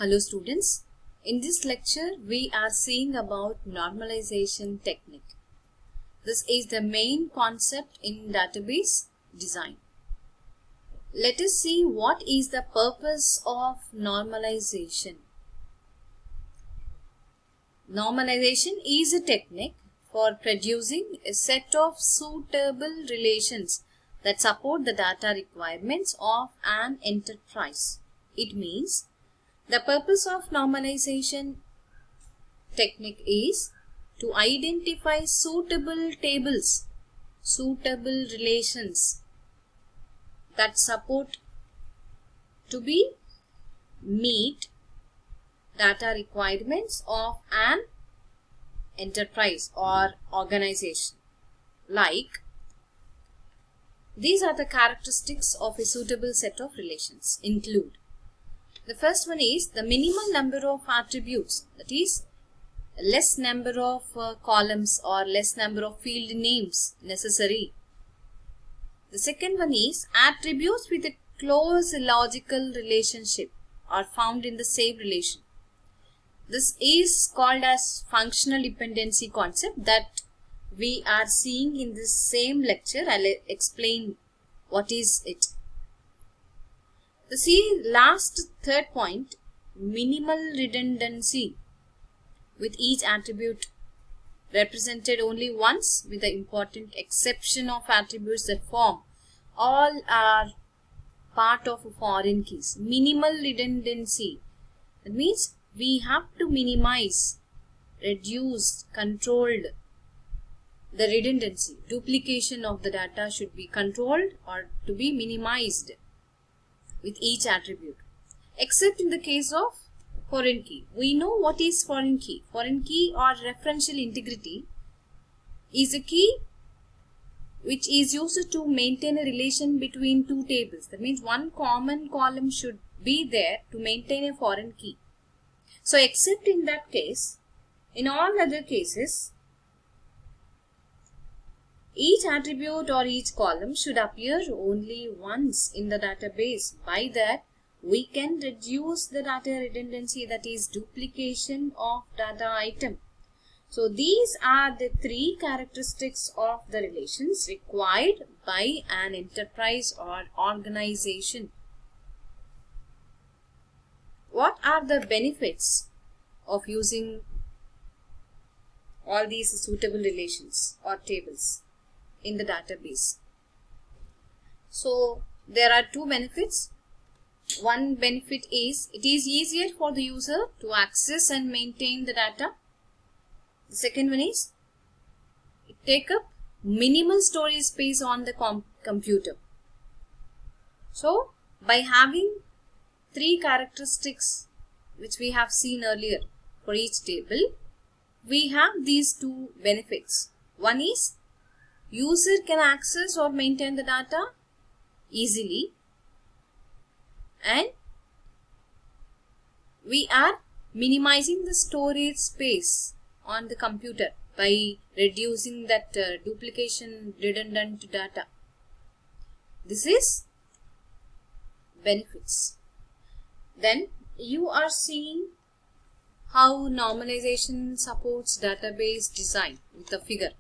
Hello students, in this lecture we are seeing about normalization technique. This is the main concept in database design. Let us see what is the purpose of normalization. Normalization is a technique for producing a set of suitable relations that support the data requirements of an enterprise. It means the purpose of normalization technique is to identify suitable tables, suitable relations that support to be meet data requirements of an enterprise or organization. Like, these are the characteristics of a suitable set of relations. Include: the first one is the minimal number of attributes, that is, less number of columns or less number of field names necessary. The second one is attributes with a close logical relationship are found in the same relation. This is called as functional dependency concept that we are seeing in this same lecture. I'll explain what is it. The last third point, minimal redundancy, with each attribute represented only once, with the important exception of attributes that form all are part of foreign keys. Minimal redundancy, that means we have to minimize, reduce, controlled the redundancy. Duplication of the data should be controlled or to be minimized with each attribute, except in the case of foreign key. We know what is foreign key. Foreign key or referential integrity is a key which is used to maintain a relation between two tables. That means one common column should be there to maintain a foreign key. So except in that case, in all other cases, each attribute or each column should appear only once in the database. By that, we can reduce the data redundancy, that is duplication of data item. So these are the three characteristics of the relations required by an enterprise or organization. What are the benefits of using all these suitable relations or tables in the database? So there are two benefits. One benefit is it is easier for the user to access and maintain the data. The second one is it takes up minimal storage space on the computer. So by having three characteristics which we have seen earlier for each table, we have these two benefits. One is user can access or maintain the data easily, and we are minimizing the storage space on the computer by reducing that duplication redundant data. This is benefits. Then you are seeing how normalization supports database design with the figure.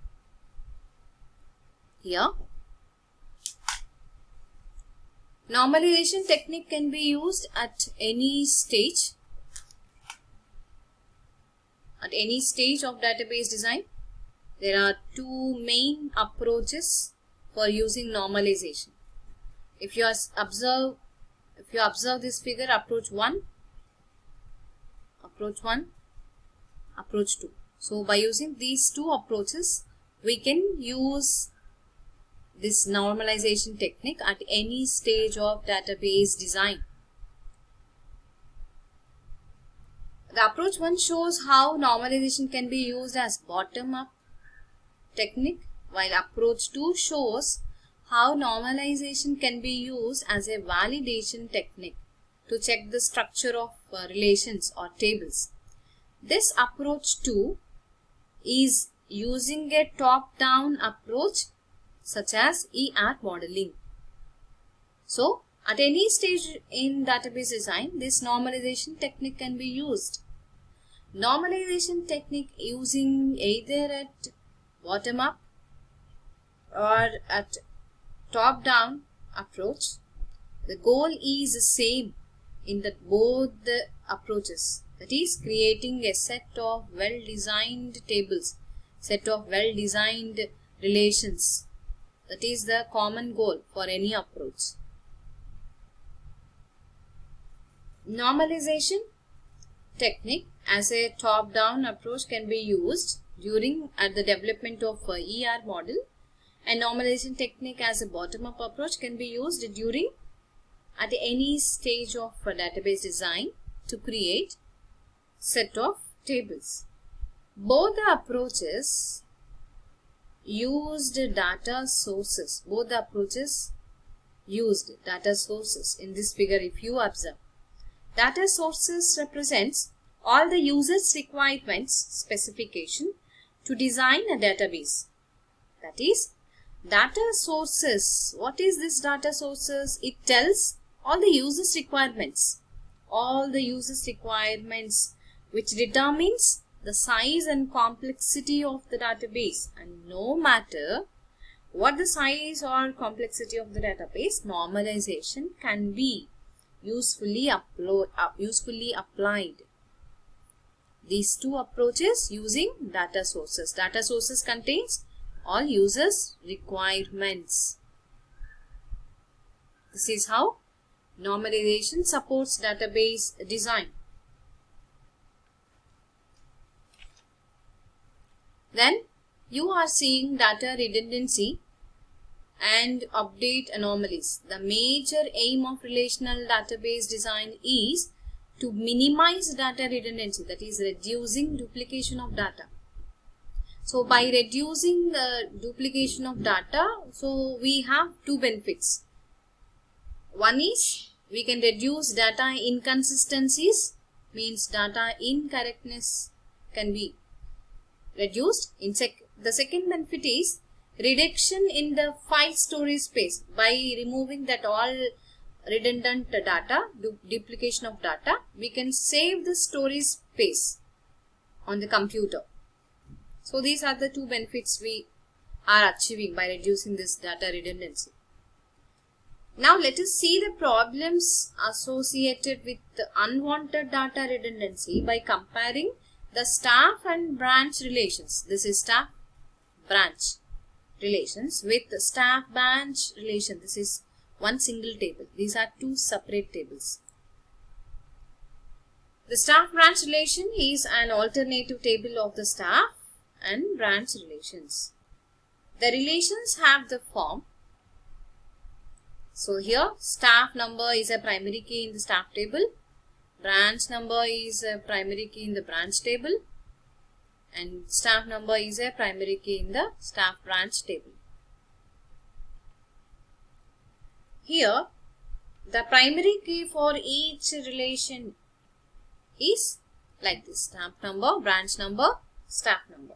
Here, normalization technique can be used at any stage. At any stage of database design, there are two main approaches for using normalization. If you observe this figure, approach 1, approach 2. So by using these two approaches, we can use this normalization technique at any stage of database design. The approach 1 shows how normalization can be used as bottom-up technique, while approach 2 shows how normalization can be used as a validation technique to check the structure of relations or tables. This approach 2 is using a top-down approach such as ER modeling. So At any stage in database design, this normalization technique can be used. Normalization technique using either at bottom up or at top down approach. The goal is the same in both the approaches, that is creating a set of well designed tables, set of well designed relations. That is the common goal for any approach. Normalization technique as a top-down approach can be used at the development of ER model, and normalization technique as a bottom-up approach can be used at any stage of database design to create set of tables. Both the approaches used data sources. In this figure, if you observe, data sources represents all the user's requirements specification to design a database. That is, data sources. What is this data sources? It tells all the user's requirements. Which determines the size and complexity of the database. And no matter what the size or complexity of the database, normalization can be usefully applied. These two approaches using data sources. Data sources contains all users' requirements. This is how normalization supports database design. Then you are seeing data redundancy and update anomalies. The major aim of relational database design is to minimize data redundancy, that is reducing duplication of data. So by reducing the duplication of data, so we have two benefits. One is we can reduce data inconsistencies, means data incorrectness can be reduced. The second benefit is reduction in the file storage space. By removing that all redundant data, duplication of data, we can save the storage space on the computer. So these are the two benefits we are achieving by reducing this data redundancy. Now let us see the problems associated with the unwanted data redundancy by comparing the staff and branch relations. This is staff branch relations with the staff branch relation. This is one single table. These are two separate tables. The staff branch relation is an alternative table of the staff and branch relations. The relations have the form. So here staff number is a primary key in the staff table, branch number is a primary key in the branch table, and staff number is a primary key in the staff branch table. Here the primary key for each relation is like this: staff number, branch number, staff number.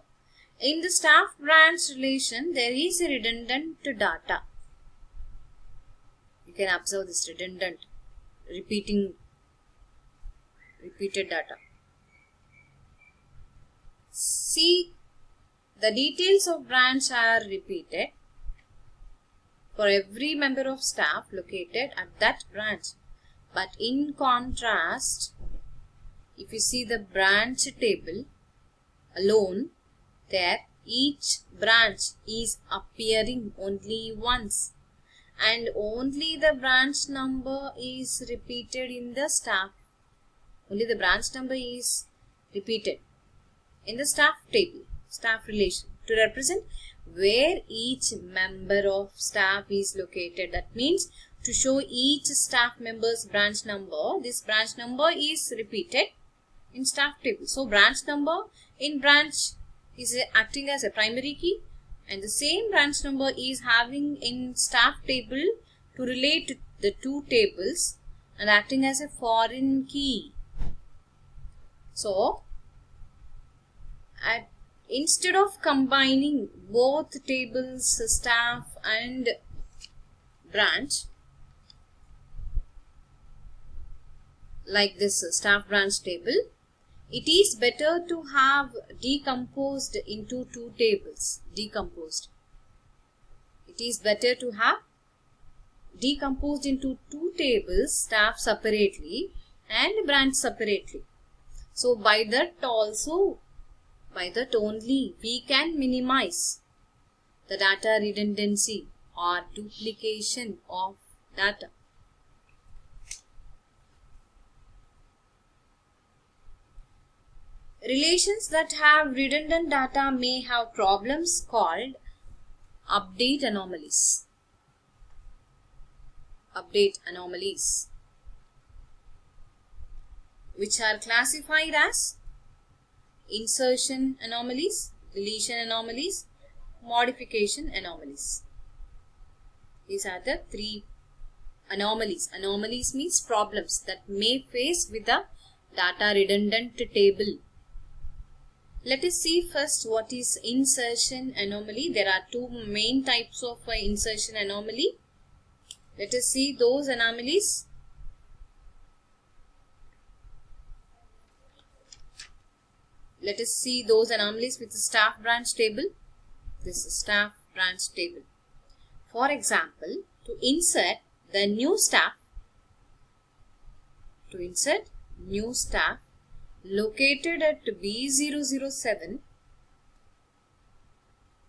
In the staff branch relation, there is a redundant data. You can observe this redundant, repeated data. See, the details of branch are repeated for every member of staff located at that branch. But in contrast, if you see the branch table alone, there each branch is appearing only once, and only the branch number is repeated in the staff. Only the branch number is repeated in the staff table, staff relation, to represent where each member of staff is located. That means to show each staff member's branch number, this branch number is repeated in staff table. So branch number in branch is acting as a primary key, and the same branch number is having in staff table to relate the two tables and acting as a foreign key. So instead of combining both tables, staff and branch, like this staff branch table, it is better to have decomposed into two tables. It is better to have decomposed into two tables, staff separately and branch separately. So by that only we can minimize the data redundancy or duplication of data. Relations that have redundant data may have problems called update anomalies. Which are classified as insertion anomalies, deletion anomalies, modification anomalies. These are the three anomalies. Anomalies means problems that may face with a data redundant table. Let us see first what is insertion anomaly. There are two main types of insertion anomaly. Let us see those anomalies. Let us see those anomalies with the staff branch table. This is staff branch table. For example, to insert new staff located at B007,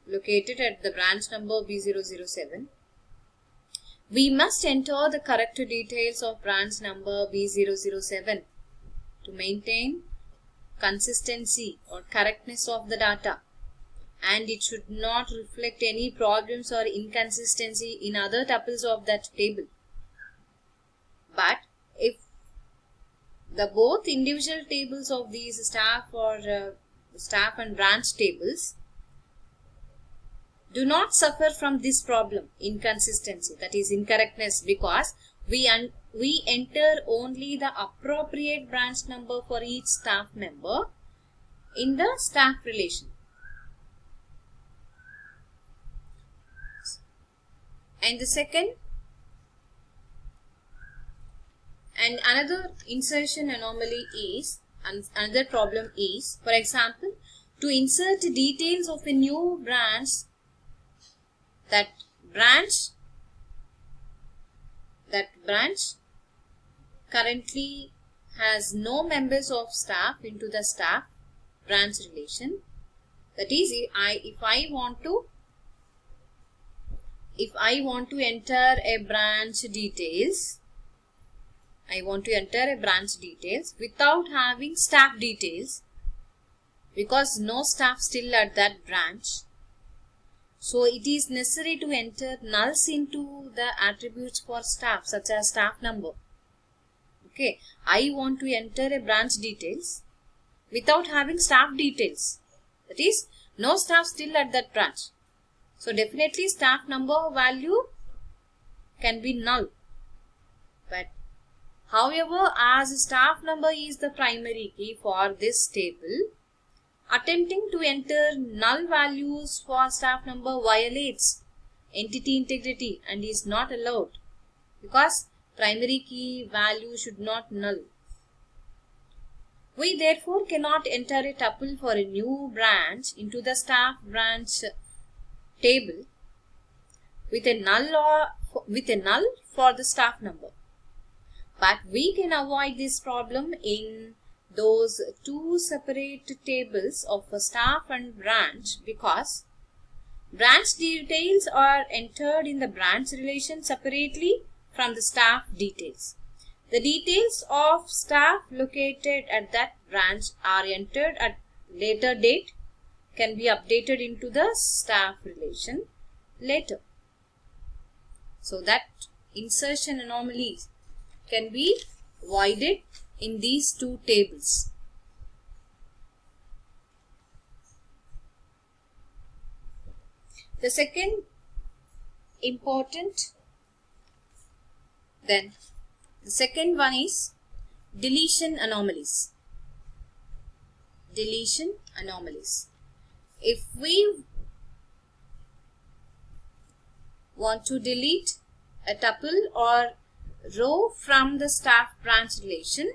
located at the branch number B007, we must enter the correct details of branch number B007 to maintain consistency or correctness of the data, and it should not reflect any problems or inconsistency in other tuples of that table. But if the both individual tables of these staff or staff and branch tables do not suffer from this problem, inconsistency, that is incorrectness, because we enter only the appropriate branch number for each staff member in the staff relation. And the second, and another insertion anomaly is, another problem is, for example, to insert details of a new branch, that branch currently has no members of staff into the staff branch relation. That is, if I want to enter a branch details, without having staff details, because no staff still at that branch. So it is necessary to enter nulls into the attributes for staff, such as staff number. Okay, I want to enter a branch details without having staff details. That is, no staff still at that branch. So definitely staff number value can be null. But however, as staff number is the primary key for this table, attempting to enter null values for staff number violates entity integrity and is not allowed, because primary key value should not null. We therefore cannot enter a tuple for a new branch into the staff branch table with a null for the staff number. But we can avoid this problem in those two separate tables of a staff and branch, because branch details are entered in the branch relation separately from the staff details. The details of staff located at that branch are entered at later date, can be updated into the staff relation later. So that insertion anomalies can be avoided in these two tables. The second one is deletion anomalies. If we want to delete a tuple or row from the staff branch relation,